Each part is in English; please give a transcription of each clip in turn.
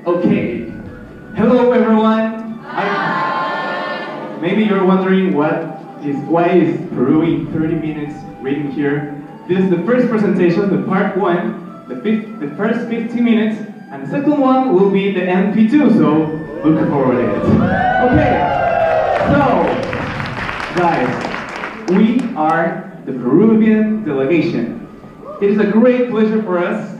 Okay. Hello, everyone. Maybe you're wondering why is Peru in 30 minutes reading here. This is the first presentation, the part 1, the first 15 minutes, and the second one will be the MP2, so look forward to it. Okay, so, guys, we are the Peruvian delegation. It is a great pleasure for us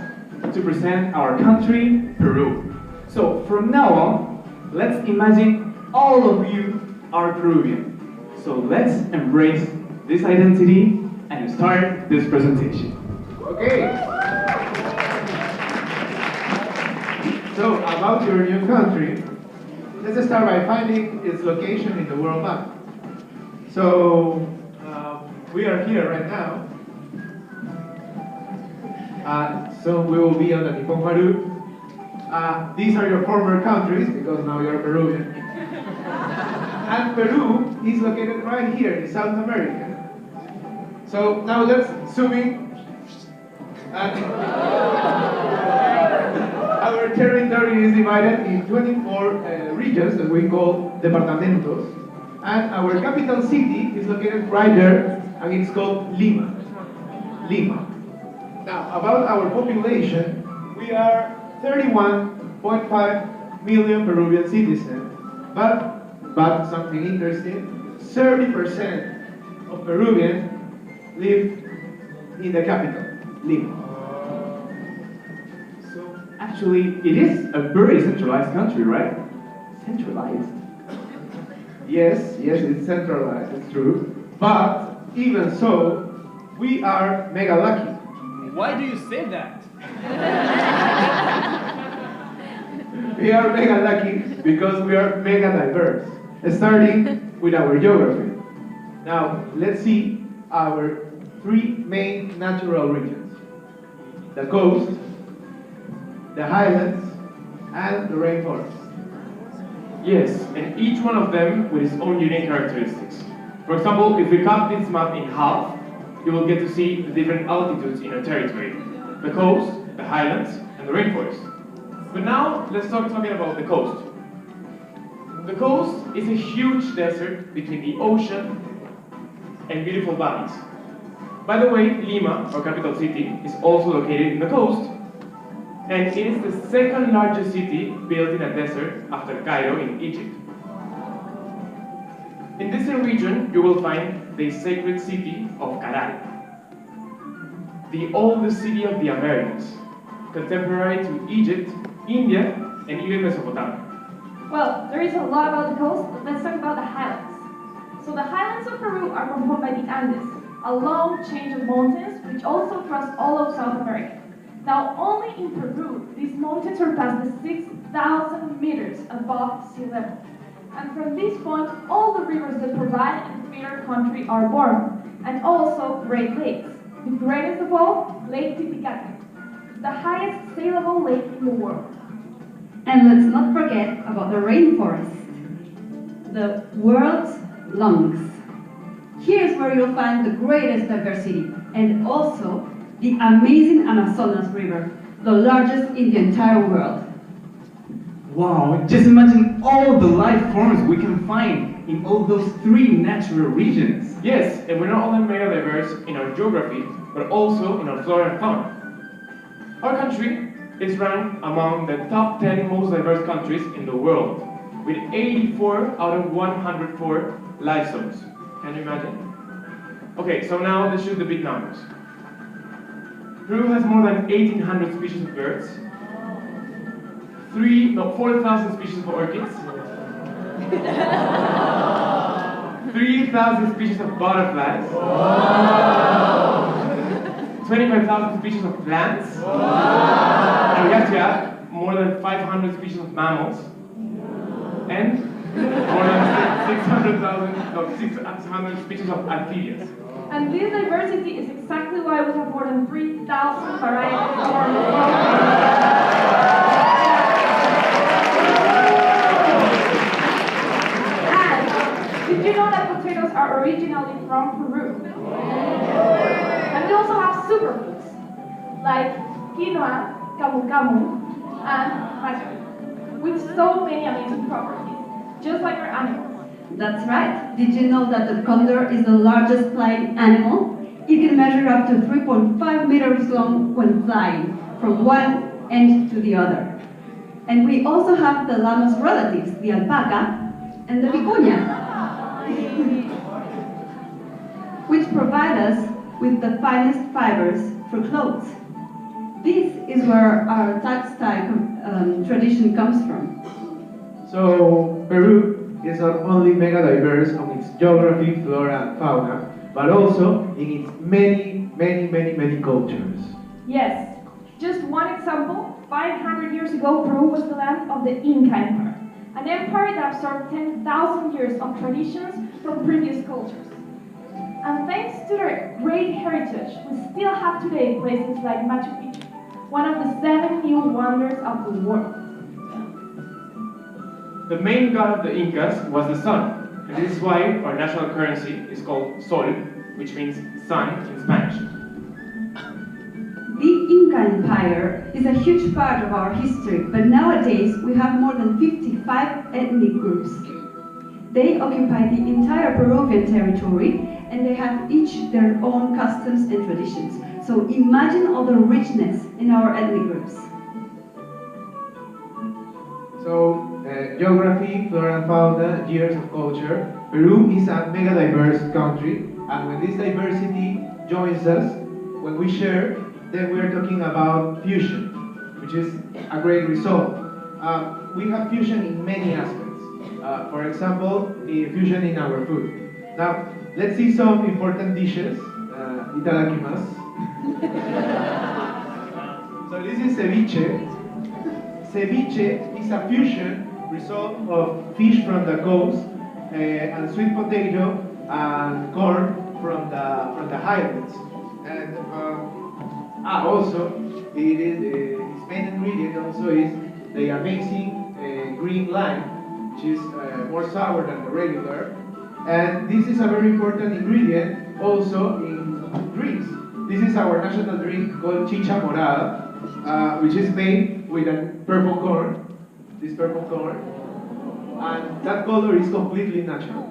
to present our country, Peru. So, from now on, let's imagine all of you are Peruvian. So let's embrace this identity and start this presentation. Okay. So, about your new country, let's start by finding its location in the world map. So, we are here right now. So we will be on the Nippon Maru. These are your former countries, because now you're Peruvian. And Peru is located right here in South America. So now let's zoom in. And our territory is divided in 24 regions that we call departamentos. And our capital city is located right there, and it's called Lima. Lima. Now, about our population, we are 31.5 million Peruvian citizens. But something interesting, 30% of Peruvians live in the capital, Lima. So actually, it is a very centralized country, right? Centralized? Yes, it's centralized, it's true. But even so, we are mega lucky. Why do you say that? We are mega lucky because we are mega diverse. Starting with our geography. Now, let's see our 3 main natural regions. The coast, the highlands, and the rainforest. Yes, and each one of them with its own unique characteristics. For example, if we cut this map in half, you will get to see the different altitudes in our territory. The coast, the highlands, and the rainforest. But now, let's start talking about the coast. The coast is a huge desert between the ocean and beautiful valleys. By the way, Lima, our capital city, is also located in the coast, and it is the second largest city built in a desert after Cairo in Egypt. In this region, you will find the sacred city of Caral, the oldest city of the Americas, contemporary to Egypt, India, and even Mesopotamia. Well, there is a lot about the coast, but let's talk about the highlands. So the highlands of Peru are composed by the Andes, a long chain of mountains which also cross all of South America. Now, only in Peru, these mountains surpass the 6,000 meters above sea level. And from this point, all the rivers that provide and feed our country are born, and also Great Lakes. The greatest of all, Lake Titicaca, the highest sailable lake in the world. And let's not forget about the rainforest, the world's lungs. Here's where you'll find the greatest diversity, and also the amazing Amazonas River, the largest in the entire world. Wow, just imagine all the life forms we can find in all those 3 natural regions. Yes, and we're not only mega diverse in our geography, but also in our flora and fauna. Our country is ranked among the top 10 most diverse countries in the world, with 84 out of 104 life zones. Can you imagine? Okay, so now let's shoot the big numbers. Peru has more than 1,800 species of birds, 4,000 species of orchids, 3,000 species of butterflies, 25,000 species of plants, and we have to add more than 500 species of mammals, and more than 600 species of amphibians. And this diversity is exactly why we have more than 3,000 varieties of our And did you know that potatoes are originally from Peru? And we also have superfoods like quinoa, camu camu, and macho. with so many amazing properties, just like our animals. That's right. Did you know that the condor is the largest flying animal? It can measure up to 3.5 meters long when flying, from one end to the other. And we also have the llama's relatives, the alpaca and the vicuña, which provide us with the finest fibers for clothes. This is where our textile tradition comes from. So, Peru is not only mega diverse on its geography, flora, and fauna, but also in its many cultures. Yes, just one example, 500 years ago, Peru was the land of the Inca Empire, an empire that absorbed 10,000 years of traditions from previous cultures. And thanks to their great heritage, we still have today places like Machu Picchu, one of the 7 new wonders of the world. The main god of the Incas was the sun, and this is why our national currency is called sol, which means sun in Spanish. The Inca Empire is a huge part of our history, but nowadays we have more than 55 ethnic groups. They occupy the entire Peruvian territory, and they have each their own customs and traditions. So imagine all the richness in our ethnic groups. So, geography, flora and fauna, years of culture. Peru is a mega diverse country, and when this diversity joins us, when we share, then we are talking about fusion, which is a great result. We have fusion in many aspects. For example, fusion in our food. Now, let's see some important dishes. Itadakimasu. So this is ceviche. Ceviche is a fusion result of fish from the coast and sweet potato and corn from the highlands. And also, its main ingredient also is the amazing green lime, which is more sour than the regular. And this is a very important ingredient also in drinks. This is our national drink called chicha morada, which is made with a purple corn, this purple corn, and that color is completely natural.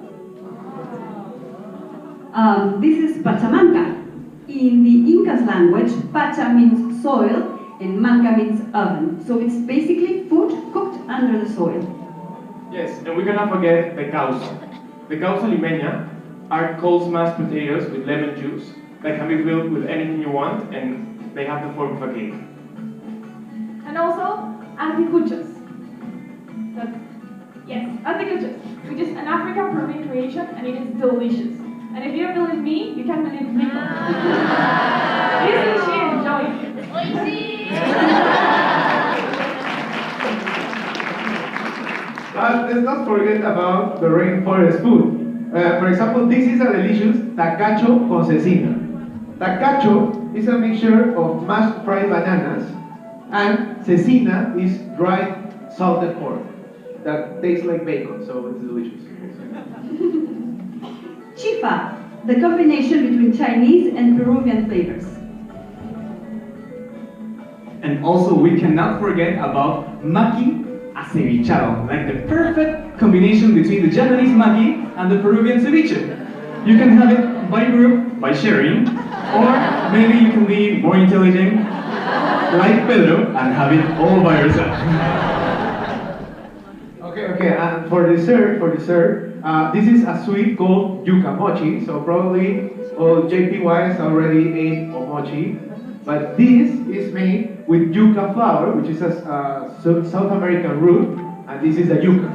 This is pachamanca. In the Inca's language, pacha means soil and manca means oven. So it's basically food cooked under the soil. Yes, and we cannot forget the causa. The causa limeña are cold mashed potatoes with lemon juice that can be filled with anything you want, and they have the form of a cake. And also, anticuchos. Yes, anticuchos, which is an African Peruvian creation, and it is delicious. And if you don't believe me, you can believe Rico. Listen, share, enjoy. But let's not forget about the rainforest food. For example, this is a delicious tacacho con cecina. Tacacho is a mixture of mashed fried bananas, and cecina is dried salted pork that tastes like bacon, so it's delicious. Chifa, the combination between Chinese and Peruvian flavors. And also we cannot forget about maki acevichado, like the perfect combination between the Japanese maki and the Peruvian ceviche. You can have it by group, by sharing, or maybe you can be more intelligent, like Pedro, and have it all by yourself. Okay, and for dessert, this is a sweet called yuca mochi. So probably all JPYs already ate mochi, but this is made with yuca flour, which is a South American root, and this is a yuca.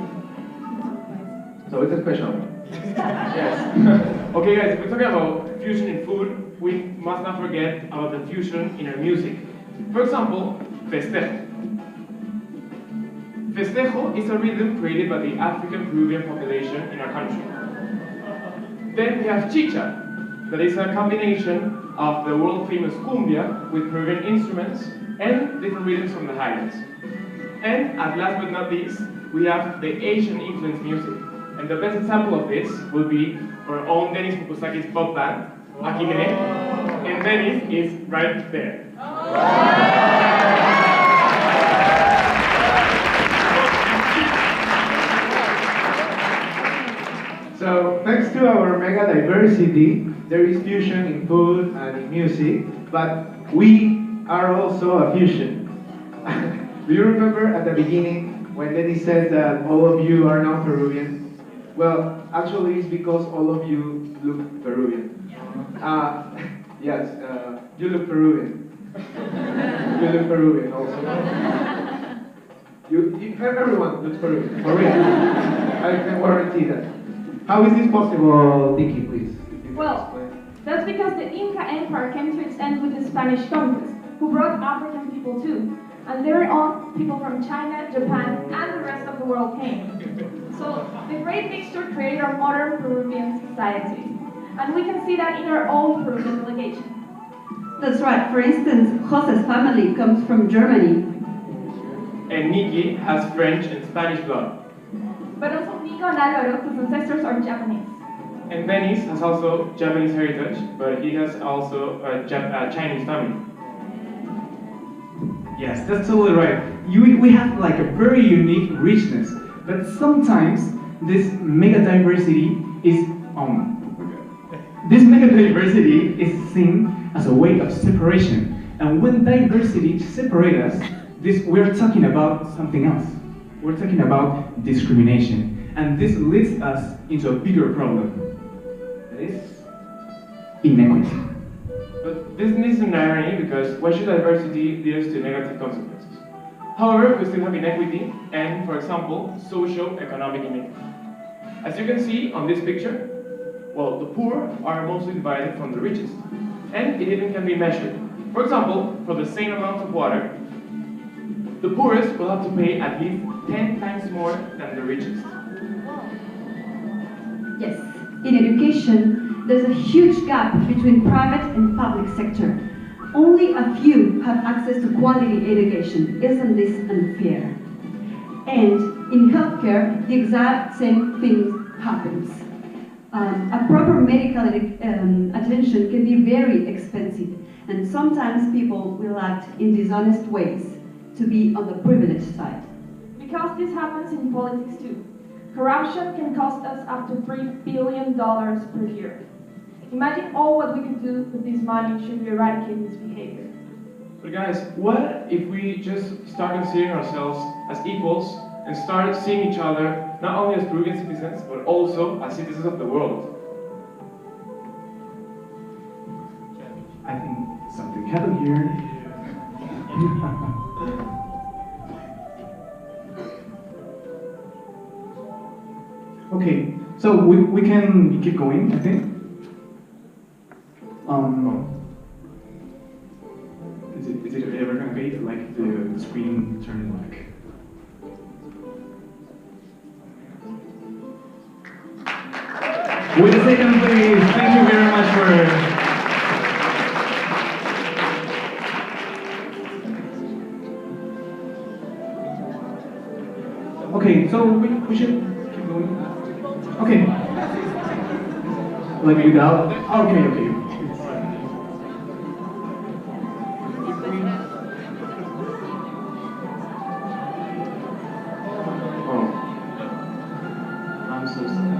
So it's a special one. Yes. Okay, guys, if we're talking about fusion in food, we must not forget about the fusion in our music. For example, festejo. Festejo is a rhythm created by the African Peruvian population in our country. Then we have chicha, that is a combination of the world-famous cumbia with Peruvian instruments and different rhythms from the highlands. And as last but not least, we have the Asian-influenced music. And the best example of this will be our own Dennis Fukusaki's pop band, Akimene, and Dennis is right there. So thanks to our mega diversity, there is fusion in food and in music, but we are also a fusion. Do you remember at the beginning when Lenny said that all of you are now Peruvian? Well, actually it's because all of you look Peruvian. Yes, you look Peruvian. You look Peruvian also. Everyone looks Peruvian, for real. I can guarantee that. How is this possible, Nikki, please? Well, that's because the Inca Empire came to its end with the Spanish conquest, who brought African people too. And later on, people from China, Japan, and the rest of the world came. So the great mixture created our modern Peruvian society. And we can see that in our own Peruvian delegation. That's right. For instance, Jose's family comes from Germany. And Nikki has French and Spanish blood. But also Nico and Alvaro, whose ancestors are Japanese. And Dennis has also Japanese heritage, but he has also a Chinese family. Yes, that's totally right. We have like a very unique richness, but sometimes this mega diversity is seen as a way of separation. And when diversity separates us, we're talking about something else. We're talking about discrimination. And this leads us into a bigger problem. That is inequity. But this is an irony because why should diversity lead us to negative consequences? However, we still have inequity and, for example, socio-economic inequity. As you can see on this picture, well, the poor are mostly divided from the richest, and it even can be measured. For example, for the same amount of water, the poorest will have to pay at least 10 times more than the richest. Yes, in education, there's a huge gap between private and public sector. Only a few have access to quality education. Isn't this unfair? And in healthcare, the exact same thing happens. A proper medical attention can be very expensive, and sometimes people will act in dishonest ways to be on the privileged side. Because this happens in politics too. Corruption can cost us up to $3 billion per year. Imagine all what we could do with this money should we eradicate this behavior. But guys, what if we just start considering ourselves as equals and start seeing each other not only as Peruvian citizens, but also as citizens of the world? I think something happened here. Okay, so we can keep going, I think. Is it ever gonna be like the screen turning like? Wait a second, please. Thank you very much for. Okay, so we should keep going. Okay. Like without. Okay. I'm so sorry.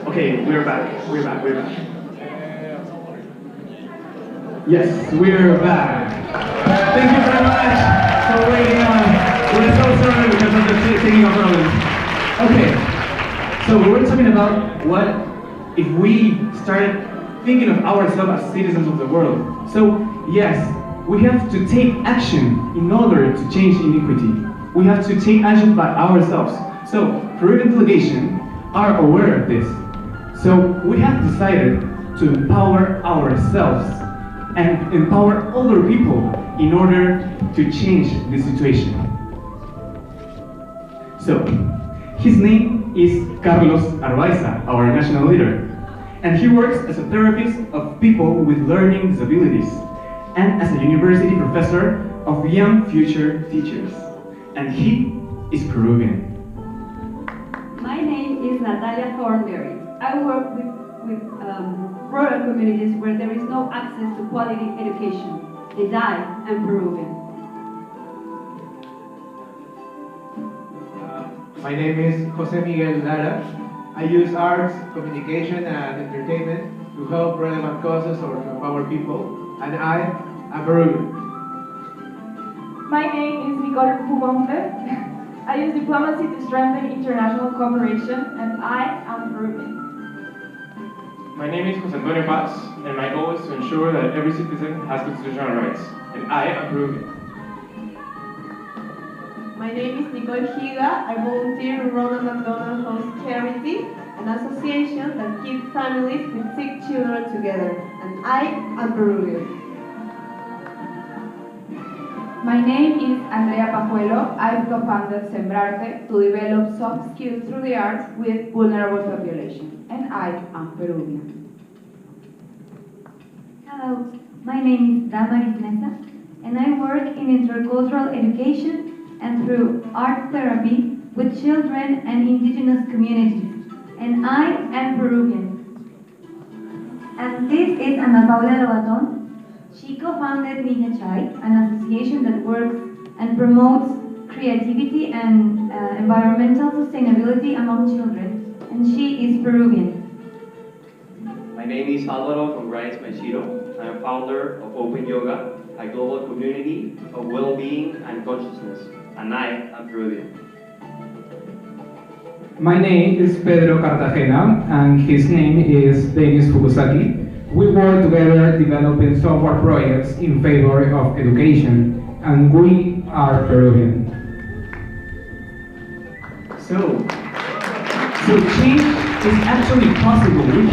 Okay, we're back. Yes, we're back. Thank you very much for waiting on. We're so sorry because of the technical problems. Okay, so we were talking about what if we started thinking of ourselves as citizens of the world. So yes, we have to take action in order to change inequity. We have to take action by ourselves. So Peruvian delegation are aware of this. So we have decided to empower ourselves and empower other people in order to change the situation. So, his name is Carlos Arbaiza, our national leader, and he works as a therapist of people with learning disabilities and as a university professor of young future teachers. And he is Peruvian. My name is Natalia Thornberry. I work with rural communities where there is no access to quality education. And I am Peruvian. My name is Jose Miguel Lara. I use arts, communication, and entertainment to help relevant causes or to empower people, and I am Peruvian. My name is Nicole Pugontle. I use diplomacy to strengthen international cooperation, and I am Peruvian. My name is Jose Antonio Paz, and my goal is to ensure that every citizen has constitutional rights, and I am Peruvian. My name is Nicole Higa. I volunteer in Ronald McDonald House Charity, an association that keeps families with sick children together, and I am Peruvian. My name is Andrea Pajuelo. I've co-founded SWY30 to develop soft skills through the arts with vulnerable population, and I am Peruvian. Hello, my name is Damaris Mesa, and I work in intercultural education and through art therapy with children and indigenous communities, and I am Peruvian. And this is Ana Paula Lobaton. She co-founded Niña Chai, an association that works and promotes creativity and environmental sustainability among children, and she is Peruvian. My name is Alvaro from Rise Machiro. I am founder of Open Yoga, a global community of well-being and consciousness, and I am Peruvian. My name is Pedro Cartagena, and his name is Denis Fukuzaki. We work together developing software projects in favor of education, and we are Peruvian. So change is actually possible.